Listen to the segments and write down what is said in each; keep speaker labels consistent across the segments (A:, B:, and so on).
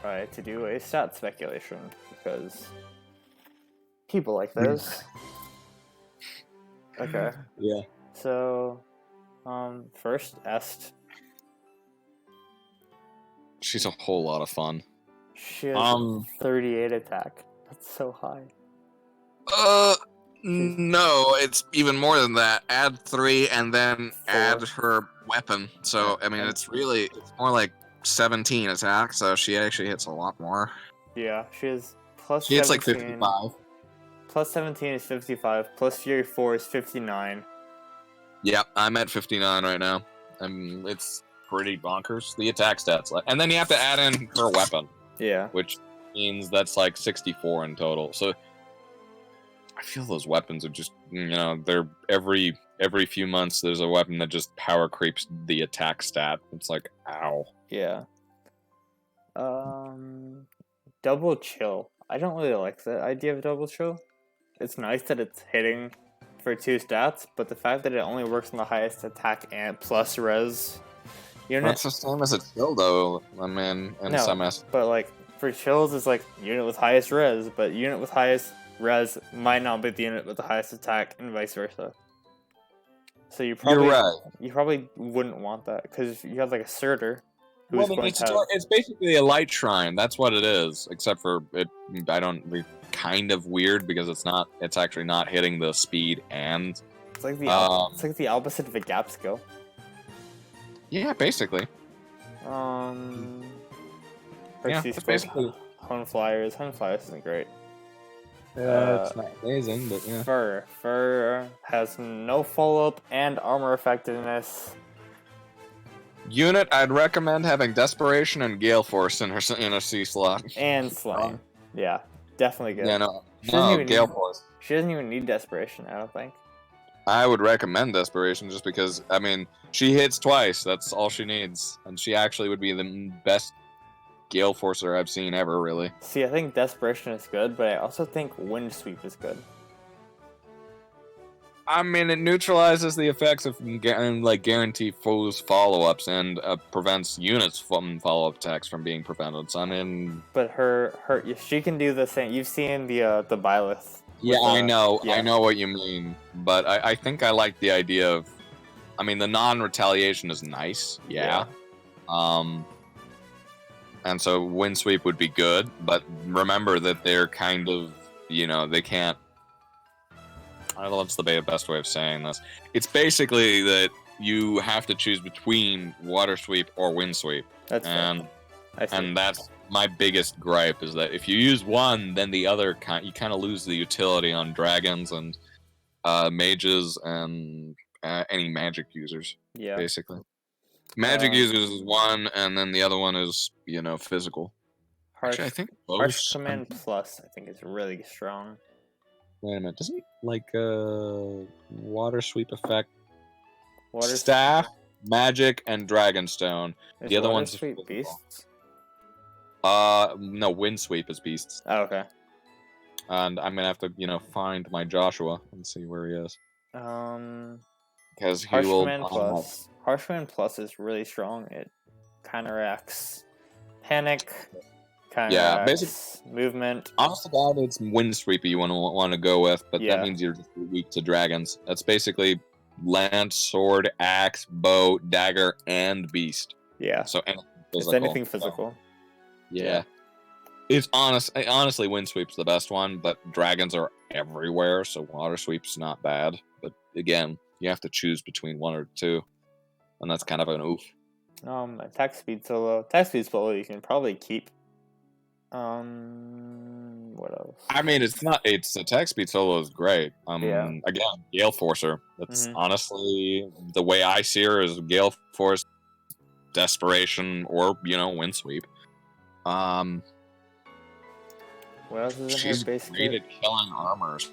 A: try to do a stat speculation because people like those. Okay.
B: Yeah.
A: So, first Est.
B: She's a whole lot of fun.
A: She has 38 attack. That's so high.
C: No, it's even more than that. Add 3 and then
A: 4.
C: add her weapon. So, I mean, it's more like 17 attack, so she actually hits a lot more.
A: Yeah, she has plus
B: She hits
A: 17.
B: like 55.
A: Plus 17 is 55, plus Fury 4 is 59.
C: Yep, I'm at 59 right now. It's pretty bonkers. The attack stats. And then you have to add in her weapon.
A: Yeah.
C: Which means that's like 64 in total. So I feel those weapons are just, they're every few months there's a weapon that just power creeps the attack stat. It's like, ow.
A: Yeah. Double chill. I don't really like the idea of double chill. It's nice that it's hitting for 2 stats, but the fact that it only works on the highest attack and plus res unit.
C: That's the same as a chill, though. I mean, in some aspects.
A: But like for chills, it's like unit with highest res, but unit with highest res might not be the unit with the highest attack, and vice versa. So you're right. You probably wouldn't want that because you have like a Surtur.
C: Well, it's basically a light shrine. That's what it is. Except for it, kind of weird because it's actually not hitting the speed and.
A: It's like the opposite of a gap skill.
C: Yeah, basically.
A: It's basically Hone Flyers. Hone Flyers isn't great.
B: Yeah, it's not amazing, but yeah.
A: Fur has no follow-up and armor effectiveness.
C: Unit, I'd recommend having Desperation and Gale Force in a C slot.
A: And Slain. Yeah, definitely good.
C: Yeah, no,
A: Gale
C: Force.
A: She doesn't even need Desperation, I don't think.
C: I would recommend Desperation just because, I mean, she hits twice. That's all she needs. And she actually would be the best Gale Forcer I've seen ever, really.
A: See, I think Desperation is good, but I also think Wind Sweep is good.
C: I mean, it neutralizes the effects of guarantee foes follow-ups and prevents units from follow-up attacks from being prevented. So I mean,
A: but she can do the same. You've seen the Byleth.
C: Yeah, I know. Yeah. I know what you mean, but I think I like the idea of. I mean, the non-retaliation is nice. Yeah. And so Wind Sweep would be good, but remember that they're kind of, they can't. I don't know what's the best way of saying this. It's basically that you have to choose between Water Sweep or Wind Sweep. And that's my biggest gripe is that if you use one, then the other you kind of lose the utility on dragons and mages and any magic users.
A: Yeah.
C: Basically. Magic users is one, and then the other one is, physical. Actually, I think
A: Harsh Command Plus, I think, is really strong.
C: Wait a minute, doesn't Water Sweep affect Staff, Magic, and Dragonstone? The other one's
A: Sweep Beasts?
C: No, Wind Sweep is Beasts.
A: Oh, okay.
C: And I'm gonna have to, find my Joshua and see where he is. Because he will.
A: Harsh Command Plus is really strong. It counteracts Panic. Basic movement.
C: Honest to God, it's Wind Sweep you want to go with, but that means you're just weak to dragons. That's basically lance, sword, axe, bow, dagger, and beast.
A: Yeah.
C: So
A: anything physical.
C: Yeah. It's honestly Wind Sweep's the best one, but dragons are everywhere, so Water Sweep's not bad. But again, you have to choose between one or two, and that's kind of an oof.
A: Attack speed solo. Attack speed solo you can probably keep. What else?
C: I mean, it's attack speed solo is great. Again, Gale Forcer. That's honestly the way I see her is Gale Force, Desperation, or Wind Sweep.
A: What else is
C: she's great at killing armors.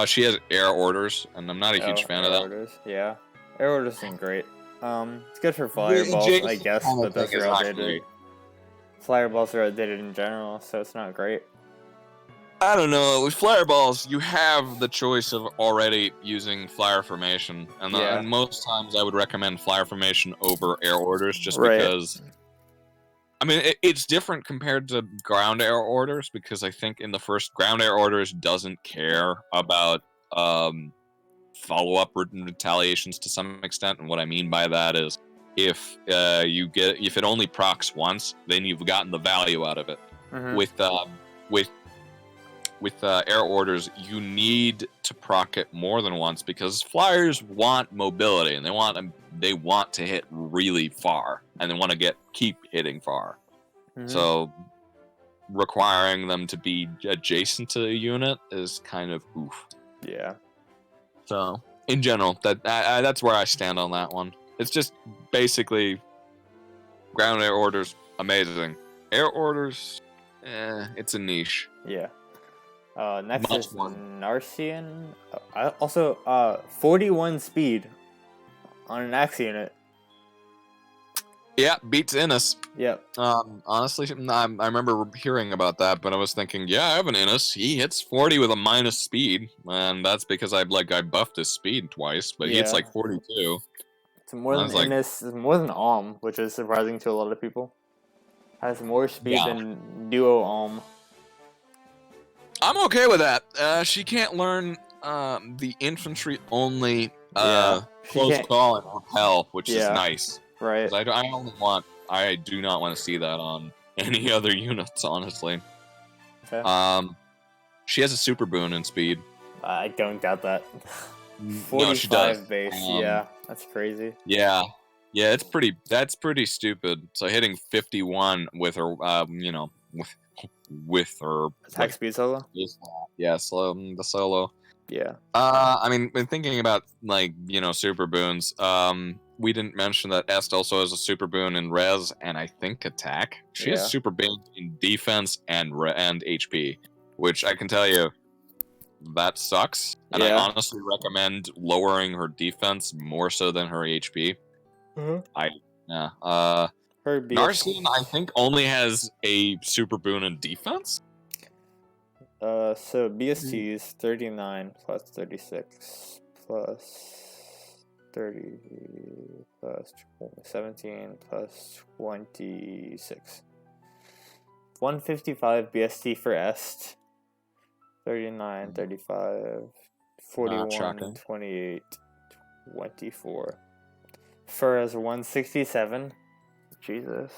C: She has Air Orders, and I'm not a huge fan of that.
A: Orders. Yeah, Air Orders isn't great. It's good for fireballs, I guess, but those are outdated. Fireballs are outdated in general, so it's not great.
C: I don't know. With fireballs, you have the choice of already using flyer formation, and most times I would recommend flyer formation over Air Orders, just because I mean, it's different compared to ground air orders because I think in the first ground air orders doesn't care about follow-up retaliations to some extent, and what I mean by that is if if it only procs once, then you've gotten the value out of it. With air orders, you need to proc it more than once because flyers want mobility and they want to hit really far and they want to keep hitting far. So requiring them to be adjacent to the unit is kind of oof.
A: Yeah.
C: So in general, that's where I stand on that one. It's just basically ground air orders, amazing. Air orders, it's a niche.
A: Yeah. Next is Narcian. Also, 41 speed on an axe unit.
C: Yeah, beats Innis.
A: Yep.
C: Honestly, I remember hearing about that, but I was thinking, yeah, I have an Innis. He hits 40 with a minus speed, and that's because I buffed his speed twice, but he hits like 42.
A: It's more than Innis. It's more than Alm, which is surprising to a lot of people. Has more speed than Duo Alm.
C: I'm okay with that. She can't learn the infantry only close call and hell, which is nice.
A: Right.
C: I do not want to see that on any other units, honestly. Okay. She has a super boon in speed.
A: I don't doubt that. 45
C: she does.
A: Base. Yeah, that's crazy.
C: Yeah. Yeah, that's pretty stupid. So hitting 51 with her, with her
A: attack speed solo.
C: Yeah, the solo.
A: Yeah.
C: I mean, when thinking about super boons, we didn't mention that Est also has a super boon in res and I think attack. She has super boons in defense and HP, which I can tell you that sucks. And I honestly recommend lowering her defense more so than her HP. Her Narcian, I think, only has a super boon in defense.
A: So BST is 39 plus 36 plus 30 plus 17 plus 26. 155 BST for Est. 39, 35, 41, 28, 24. Fur is 167. Jesus.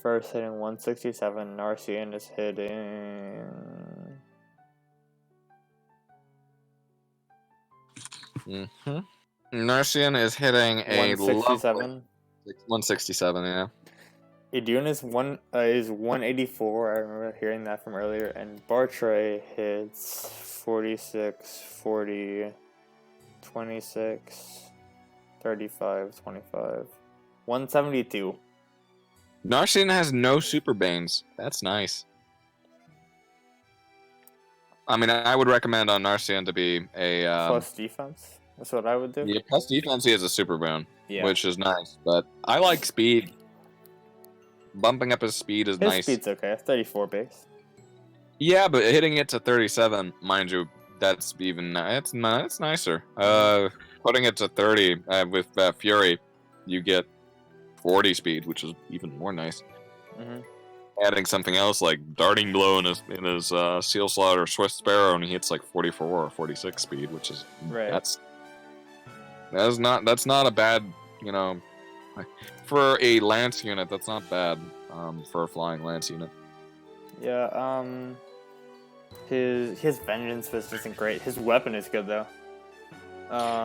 A: First hitting 167. Narcian is hitting.
C: Narcian is hitting a
A: 167.
C: 167, yeah.
A: Idun is 184. I remember hearing that from earlier. And Bartray hits 46, 40, 26, 35, 25. 172.
C: Narcian has no super banes. That's nice. I mean, I would recommend on Narcian to be a
A: plus defense. That's what I would do.
C: Yeah, plus defense. He has a super bone, which is nice. But I like speed. Bumping up his speed is nice.
A: His speed's okay. 34 base.
C: Yeah, but hitting it to 37, mind you, that's even it's nicer. Putting it to 30 with Fury, you get 40 speed, which is even more nice. Adding something else like Darting Blow in his Seal Slaughter, Swift Sparrow, and he hits like 44 or 46 speed, which is that's not a bad, for a lance unit. That's not bad for a flying lance unit.
A: Yeah. His vengeance was isn't great. His weapon is good though.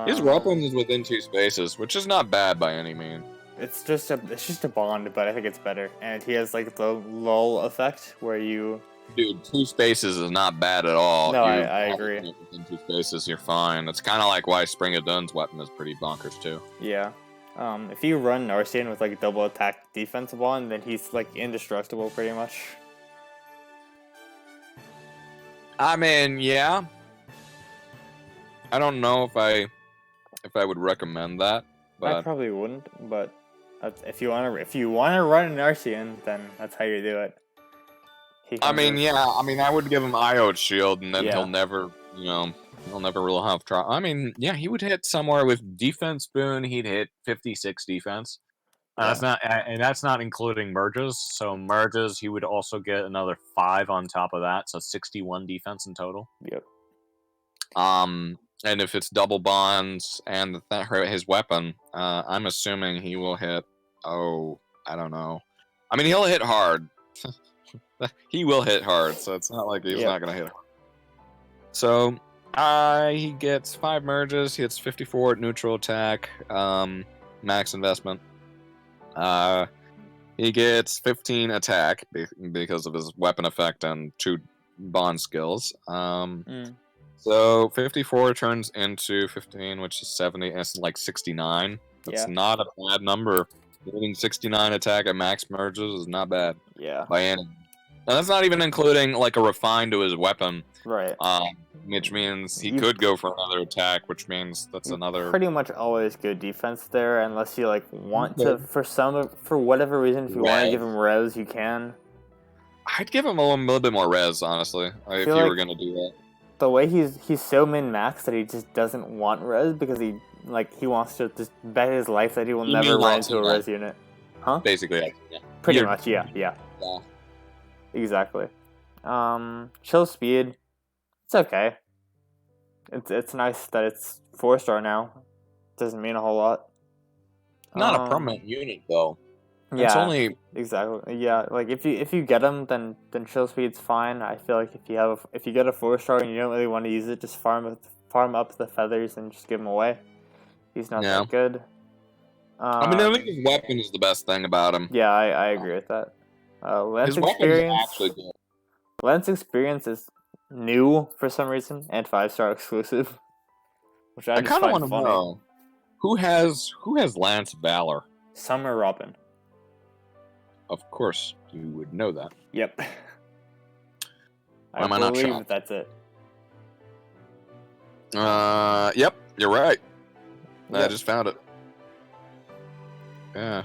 C: His weapon is within 2 spaces, which is not bad by any means.
A: It's just a bond, but I think it's better. And he has like the lull effect where you.
C: Dude, 2 spaces is not bad at all.
A: No, I agree.
C: Within 2 spaces, you're fine. It's kind of like why Spring of Dun's weapon is pretty bonkers too.
A: Yeah. If you run Narcian with like double attack defensive one, then he's like indestructible pretty much.
C: I mean, yeah. I don't know if I would recommend that, but
A: I probably wouldn't. But if you want to run an Narcian, then that's how you do it.
C: I would give him Iode Shield, and then he'll never really have trouble. I mean, yeah, he would hit somewhere with defense boon. He'd hit 56 defense. That's not including merges. So merges, he would also get another 5 on top of that, so 61 defense in total.
A: Yep.
C: And if it's double bonds and his weapon, I'm assuming he will hit. Oh, I don't know. I mean, he'll hit hard. He will hit hard, so it's not like he's not gonna hit hard. So, he gets 5 merges. He hits 54 at neutral attack. Max investment. He gets 15 attack because of his weapon effect and 2 bond skills. So 54 turns into 15, which is 70. That's like 69. That's not a bad number. Getting 69 attack at max merges is not bad.
A: Yeah.
C: By any. And that's not even including like a refine to his weapon.
A: Right.
C: Which means he could go for another attack, which means that's another.
A: Pretty much always good defense there, unless you like want to for whatever reason. If you want to give him res, you can.
C: I'd give him a little bit more res, honestly, if you were gonna do that.
A: The way he's so min-maxed that he just doesn't want res because he wants to just bet his life that he will never run into a res unit. Huh?
C: Basically, yeah.
A: Pretty much, yeah. Exactly. Chill speed. It's okay. It's nice that it's 4-star now. Doesn't mean a whole lot.
C: Not a permanent unit though.
A: Yeah,
C: it's only
A: exactly. Yeah, like if you get him, then chill speed's fine. I feel like if you get a 4-star and you don't really want to use it, just farm up the feathers and just give him away. He's not that good.
C: I mean, I think his weapon is the best thing about him.
A: Yeah, I agree with that. Lens
C: his
A: experience.
C: Weapon's actually good.
A: Lens experience is new for some reason and 5-star exclusive, which I kind of want to know
C: who has Lance Valor.
A: Summer Robin.
C: Of course, you would know that.
A: Yep.
C: I believe
A: that's it.
C: Yep, you're right. Yep. I just found it. Yeah.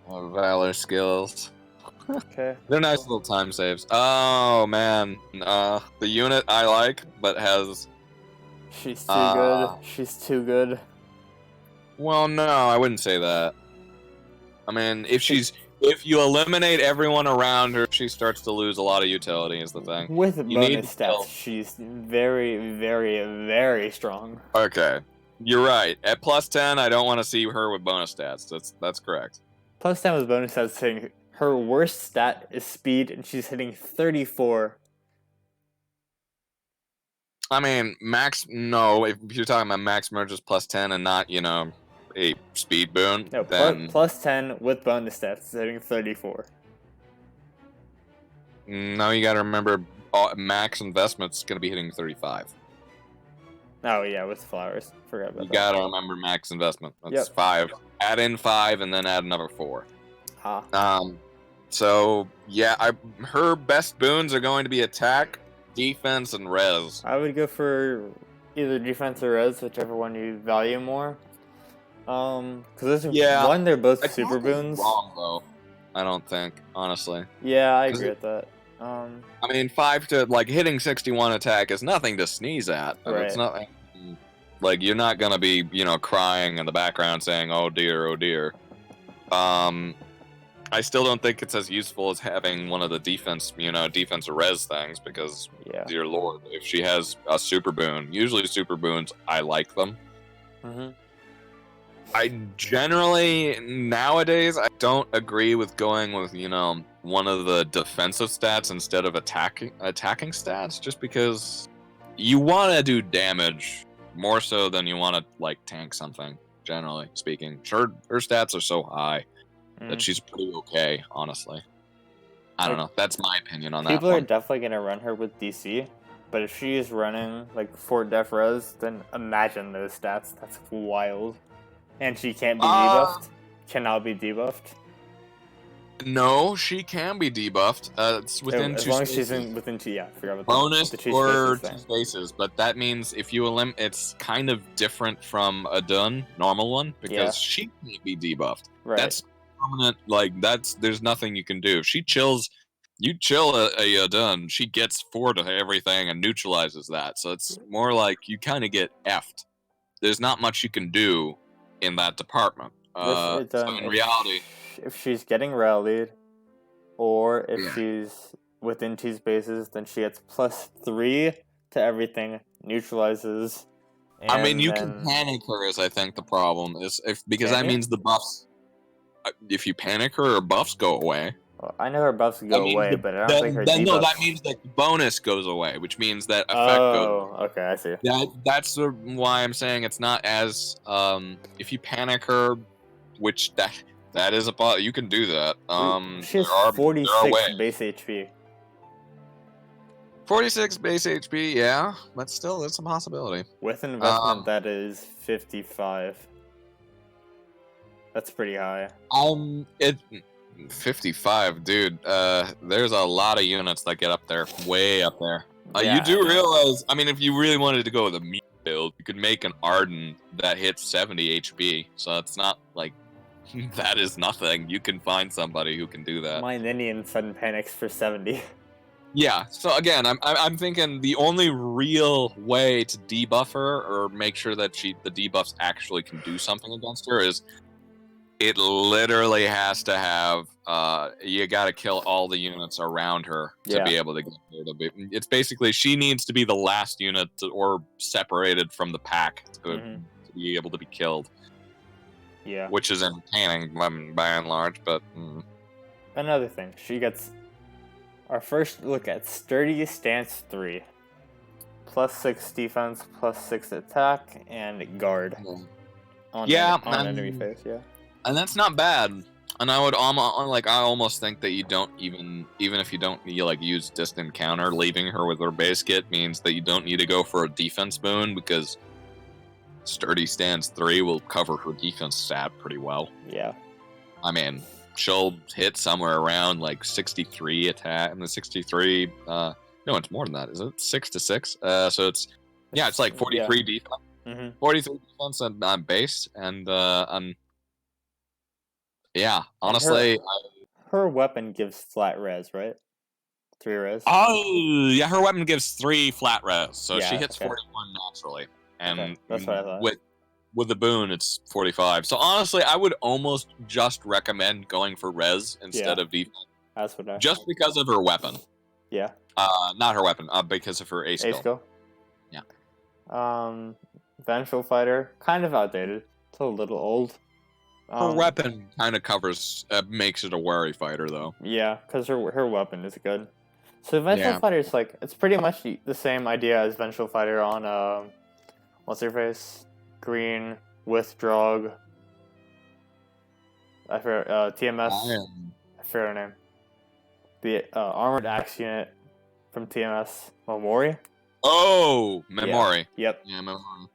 C: Valor skills.
A: Okay.
C: They're nice little time saves. Oh man, the unit I like, but has.
A: She's too good. She's too good.
C: Well, no, I wouldn't say that. I mean, if you eliminate everyone around her, she starts to lose a lot of utility. Is the thing.
A: With bonus stats, she's very, very, very strong.
C: Okay, you're right. At +10, I don't want to see her with bonus stats. That's correct.
A: +10 with bonus stats saying her worst stat is speed, and she's hitting 34.
C: I mean, no, if you're talking about max merges +10 and not, a speed boon,
A: no,
C: then...
A: +10 with bonus stats is hitting 34.
C: No, you gotta remember, max investment's gonna be hitting 35.
A: Oh, yeah, with flowers. Forgot about that.
C: You gotta remember max investment. That's 5. Add in 5 and then add another 4. So, yeah, her best boons are going to be attack, defense, and res.
A: I would go for either defense or res, whichever one you value more. Because they're both super boons.
C: Wrong though, I don't think, honestly.
A: Yeah, I agree with that.
C: I mean, 5 to hitting 61 attack is nothing to sneeze at. Right. It's not like you're not gonna be crying in the background saying "oh dear, oh dear." I still don't think it's as useful as having one of the defense or res things because, dear lord, if she has a super boon, usually super boons, I like them.
A: Mm-hmm.
C: I generally, nowadays, I don't agree with going with, one of the defensive stats instead of attacking stats, just because you want to do damage more so than you want to, tank something, generally speaking. Sure, her stats are so high that she's pretty okay, honestly. I don't know. That's my opinion on that.
A: People are definitely going to run her with DC, but if she is running, 4 def res, then imagine those stats. That's wild. And she can't be debuffed? Cannot be debuffed?
C: No, she can be debuffed. It's within 2 spaces.
A: As long as she's within 2, forgot about
C: bonus
A: the 2
C: or
A: spaces
C: 2 spaces, but that means if you it's kind of different from a dun normal one, because she can't be debuffed.
A: Right.
C: That's permanent, there's nothing you can do. If she chills, you chill a dun, she gets 4 to everything and neutralizes that, so it's more like you kind of get effed. There's not much you can do in that department. So in reality,
A: if she's getting rallied, or if
C: Yeah.
A: she's within 2 spaces, then she gets +3 to everything, neutralizes.
C: I mean, you
A: then...
C: can panic her. Is I think the problem is because
A: Can
C: that
A: you?
C: means the buffs. If you panic her, buffs go away.
A: Well, I know her buffs go away, but I don't think her debuffs...
C: No, that means that the bonus goes away, which means that effect goes.
A: Oh, okay, I see.
C: That's why I'm saying it's not as if you panic her, which that is a you can do that.
A: She has 46 base HP.
C: 46 base HP, yeah, but still, it's a possibility.
A: With investment, that is 55. That's pretty high.
C: 55, dude. There's a lot of units that get up there, way up there.
A: Yeah,
C: you do realize, I mean, if you really wanted to go with a meat build, you could make an Arden that hits 70 HP. So it's not like that is nothing. You can find somebody who can do that.
A: My Ninian sudden panics for 70.
C: Yeah. So again, I'm thinking the only real way to debuff her or make sure that the debuffs actually can do something against her is it literally has to have you got to kill all the units around her to be able to get her to be. It's basically she needs to be the last unit or separated from the pack to be able to be killed.
A: Yeah.
C: Which is entertaining by and large, but
A: another thing, she gets our first look at Sturdy Stance 3. +6 defense, +6 attack, and guard. On enemy face, yeah.
C: And that's not bad. And I would I almost think that you don't even if you don't use distant counter, leaving her with her base kit means that you don't need to go for a defense boon because Sturdy Stance 3 will cover her defense stat pretty well.
A: Yeah.
C: I mean, she'll hit somewhere around like 63 attack and the 63 no, it's more than that. Is it 6 to 6? So it's like 43 defense. 43 defense on base and yeah, honestly,
A: her weapon gives flat res, right? 3 res.
C: Oh, yeah, her weapon gives 3 flat res, so she hits 41 naturally, and
A: that's what I thought.
C: With the boon, it's 45. So honestly, I would almost just recommend going for res instead of defense.
A: That's what
C: just because of her weapon.
A: Yeah.
C: Not her weapon. Because of her A skill.
A: Yeah. Vengeful Fighter, kind of outdated. It's a little old.
C: Her weapon kind of covers, makes it a wary fighter, though.
A: Yeah, because her weapon is good. So Vengeful Fighter is like, it's pretty much the same idea as Vengeful Fighter on, what's her face? Green, with Drog. I forget, TMS. I forget her name. The Armored Axe unit from TMS. Momori?
C: Oh, Memori.
A: Yeah. Yep.
C: Yeah, Memori.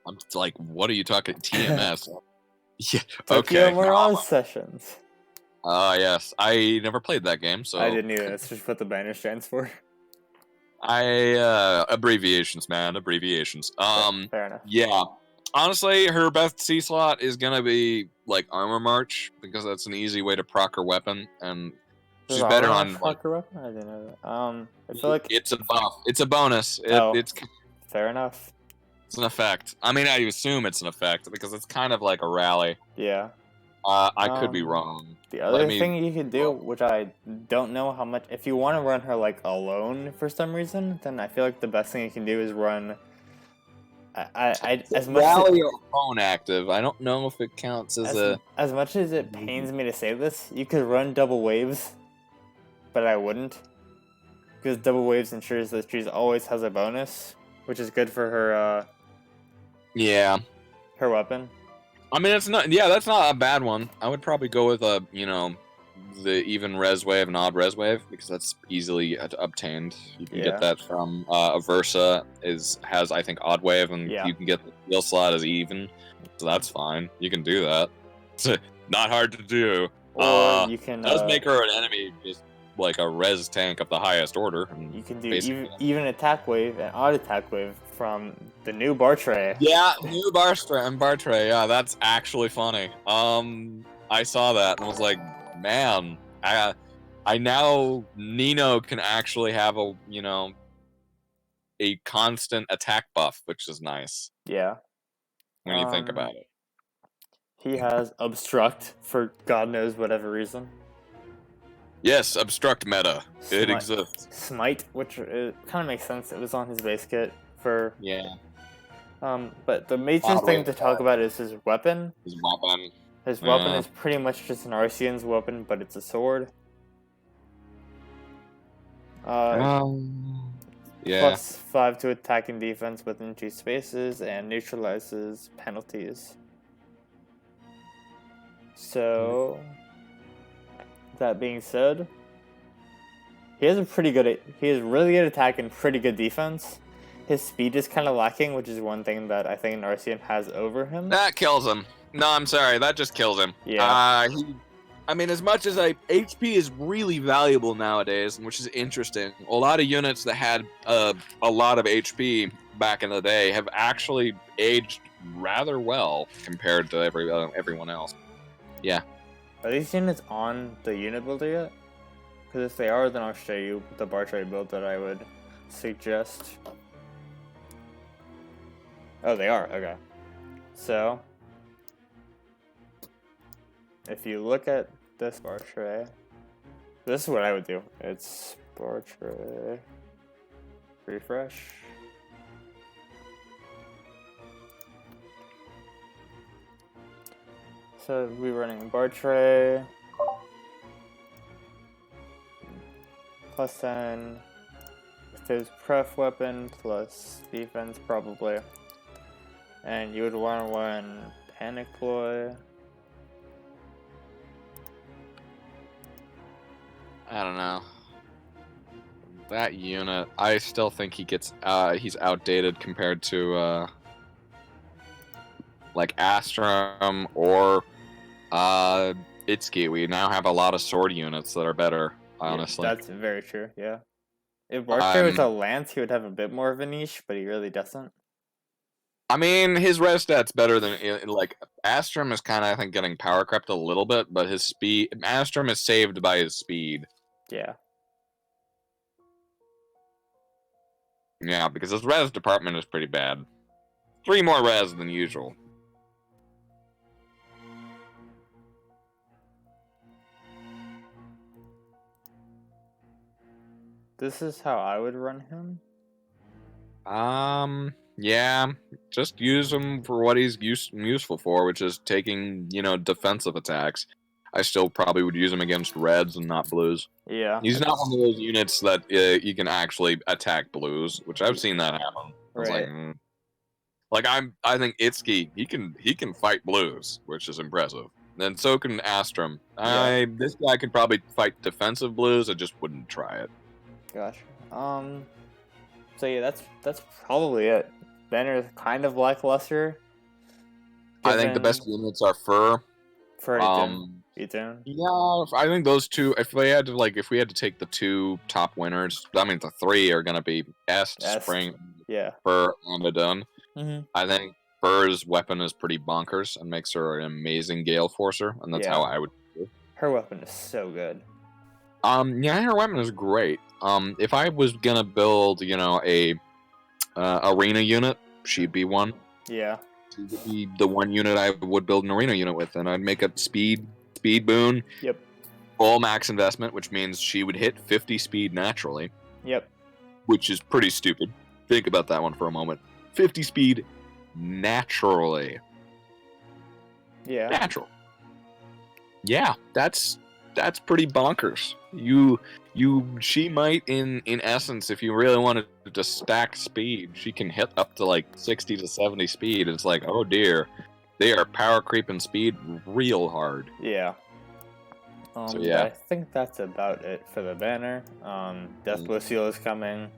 C: I'm like, what are you talking? TMS. Yeah.
A: Tokyo Mirage Sessions.
C: Yes. I never played that game, so
A: I didn't either. That's just what the banner stands for.
C: Abbreviations, man. Abbreviations.
A: Fair enough.
C: Yeah. Honestly, her best C slot is gonna be like Armor March because that's an easy way to proc her weapon, and she's better on.
A: Her weapon? I didn't know that. I feel like
C: it's a buff. It's a bonus. It's
A: fair enough.
C: It's an effect. I mean, I assume it's an effect because it's kind of like a rally.
A: Yeah.
C: I could be wrong.
A: The other thing you could do, which I don't know how much, if you want to run her like alone for some reason, then I feel like the best thing you can do is run. As much
C: rally or phone active. I don't know if it counts
A: as much as it pains me to say this, you could run double waves, but I wouldn't, because double waves ensures that she always has a bonus, which is good for her. Her weapon.
C: I mean, it's not. Yeah, that's not a bad one. I would probably go with the even res wave and odd res wave because that's easily obtained. You can get that from Aversa has I think odd wave and you can get the heal slot as even, so that's fine. You can do that. It's not hard to do.
A: Or you can
C: does make her an enemy just like a res tank of the highest order. And
A: you can do even attack wave and odd attack wave from the new Bartray.
C: Yeah, new Bartray. Yeah, that's actually funny. I saw that and was like, man, I now Nino can actually have a constant attack buff, which is nice.
A: Yeah.
C: When you think about it.
A: He has Obstruct for God knows whatever reason.
C: Yes, obstruct meta. It exists.
A: Smite, which kind of makes sense. It was on his base kit for...
C: Yeah.
A: But the major thing to talk about is his weapon.
C: His weapon.
A: His weapon is pretty much just an Arcean's weapon, but it's a sword.
C: Yeah.
A: Plus 5 to attack and defense within 2 spaces, and neutralizes penalties. So, that being said, he has really good attack and pretty good defense. His speed is kind of lacking, which is one thing that I think an Arcean has over him.
C: That kills him. No, I'm sorry, that just kills him.
A: Yeah.
C: I mean, as much as HP is really valuable nowadays, which is interesting. A lot of units that had a lot of HP back in the day have actually aged rather well compared to everyone else. Yeah.
A: Are these units on the unit builder yet? Because if they are, then I'll show you the bar tray build that I would suggest. Oh, they are. Okay. So, if you look at this bar tray, this is what I would do. It's bar tray, refresh. So we're running bar tray, plus 10, with his pref weapon, plus defense probably. And you would want to run Panic Ploy.
C: I don't know. That unit, I still think he's outdated compared to like Astrum or Itsuki. We now have a lot of sword units that are better, honestly.
A: Yeah, that's very true, yeah. If Barker was a Lance, he would have a bit more of a niche, but he really doesn't.
C: I mean, his res stat's better than, like, Astrum is kind of, I think, getting power crept a little bit, but his speed, Astrum is saved by his speed.
A: Yeah.
C: Yeah, because his res department is pretty bad. 3 more res than usual.
A: This is how I would run him.
C: Yeah, just use him for what he's useful for, which is taking, defensive attacks. I still probably would use him against reds and not blues.
A: Yeah.
C: He's not one of those units that you can actually attack blues, which I've seen that happen.
A: Right.
C: I think Itsuki, he can fight blues, which is impressive. And so can Astrum.
A: Yeah.
C: This guy could probably fight defensive blues. I just wouldn't try it.
A: Gosh. So yeah, that's probably it. Banner is kind of lackluster.
C: I think the best units are Fur.
A: Ethan.
C: Yeah, I think those two. If we had to take the 2 top winners, I mean the 3 are gonna be Spring,
A: yeah,
C: Fur, and Adun.
A: Mm-hmm.
C: I think Fur's weapon is pretty bonkers and makes her an amazing Gale Forcer, and that's how I would do it.
A: Her weapon is so good.
C: Yeah, her weapon is great. If I was gonna build, a arena unit, she'd be one.
A: Yeah.
C: She would be the one unit I would build an arena unit with, and I'd make a speed boon.
A: Yep.
C: Full max investment, which means she would hit 50 speed naturally.
A: Yep.
C: Which is pretty stupid. Think about that one for a moment. 50 speed naturally.
A: Yeah.
C: Natural. Yeah, that's pretty bonkers. She might, in essence, if you really wanted to stack speed, she can hit up to like 60 to 70 speed. It's like, oh dear, they are power creeping speed real hard.
A: Yeah.
C: So yeah,
A: I think that's about it for the banner. Death Blow Seal is coming.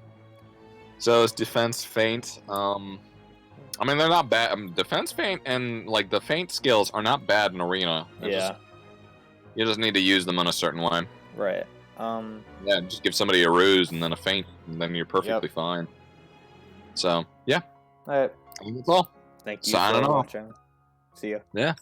C: So is Defense Feint. I mean, they're not bad. Defense Feint and like the Feint skills are not bad in Arena. You just need to use them in a certain way.
A: Right.
C: Yeah, just give somebody a ruse and then a feint, and then you're perfectly fine. So, yeah.
A: Alright.
C: I think that's all.
A: Thank you
C: Signing
A: for
C: off.
A: watching. See ya.
C: Yeah.